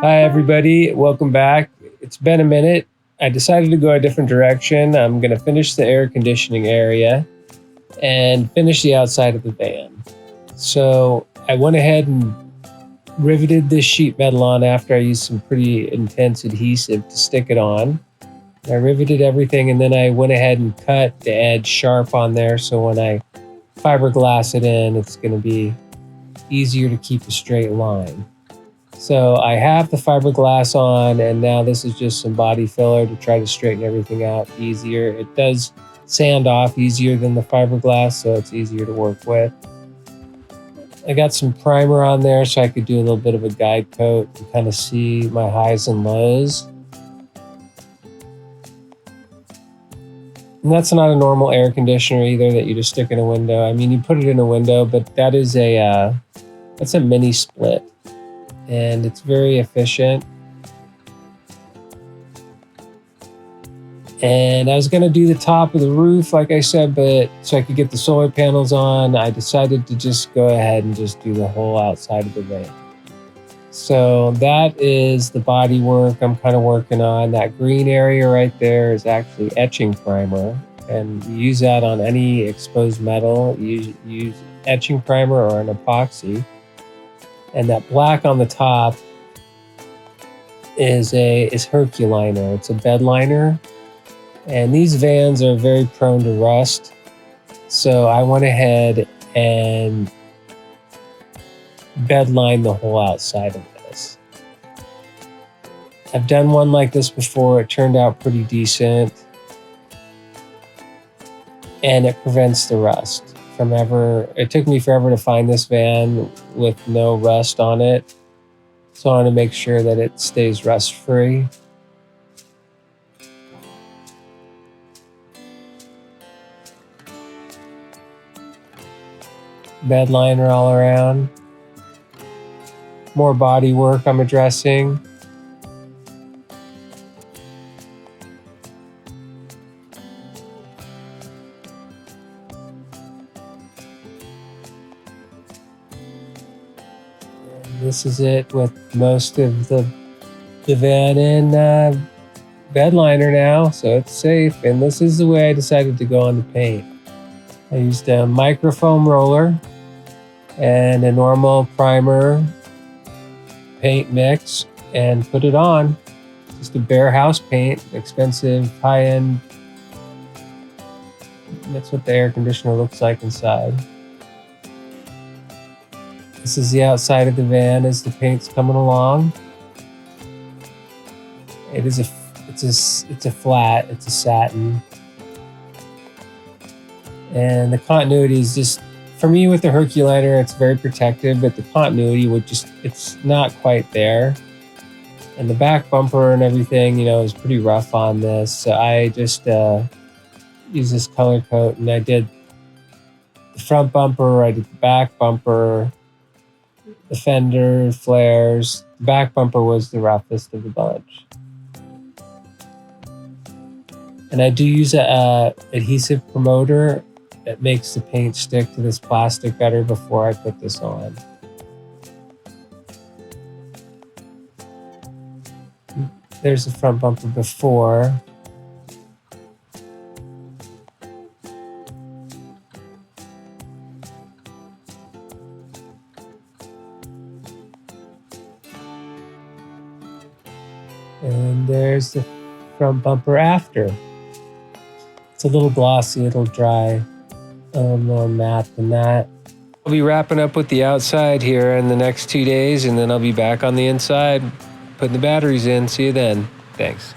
Hi, everybody. Welcome back. It's been a minute. I decided to go a different direction. I'm going to finish the air conditioning area and finish the outside of the van. So I went ahead and riveted this sheet metal on after I used some pretty intense adhesive to stick it on. I riveted everything and then I went ahead and cut the edge sharp on there so when I fiberglass it in, it's going to be easier to keep a straight line. So I have the fiberglass on, and now this is just some body filler to try to straighten everything out easier. It does sand off easier than the fiberglass, so it's easier to work with. I got some primer on there so I could do a little bit of a guide coat and kind of see my highs and lows. And that's not a normal air conditioner either that you just stick in a window. I mean, you put it in a window, but that is that's a mini split. And it's very efficient. And I was going to do the top of the roof, like I said, but so I could get the solar panels on, I decided to just go ahead and just do the whole outside of the van. So that is the body work I'm kind of working on. That green area right there is actually etching primer, and you use that on any exposed metal. You use etching primer or an epoxy. And that black on the top is Herculiner. It's a bed liner. And these vans are very prone to rust. So I went ahead and bed lined the whole outside of this. I've done one like this before. It turned out pretty decent. And it prevents the rust. It took me forever to find this van with no rust on it. So I want to make sure that it stays rust free. Bed liner all around. More body work I'm addressing. This is it with most of the van in bed liner now, so it's safe. And this is the way I decided to go on the paint. I used a microfoam roller and a normal primer paint mix and put it on. Just a bare house paint, expensive, high-end. That's what the air conditioner looks like inside. This is the outside of the van as the paint's coming along. It's a flat, it's a satin. And the continuity is just, for me with the Herculiner, it's very protective, but the continuity it's not quite there. And the back bumper and everything, is pretty rough on this. So I just used this color coat and I did the front bumper, I did the back bumper, the fender, flares. The back bumper was the roughest of the bunch. And I do use a adhesive promoter that makes the paint stick to this plastic better before I put this on. There's the front bumper before. And there's the front bumper after. It's a little glossy, it'll dry, a little more matte than that. I'll be wrapping up with the outside here in the next 2 days, and then I'll be back on the inside, putting the batteries in. See you then. Thanks.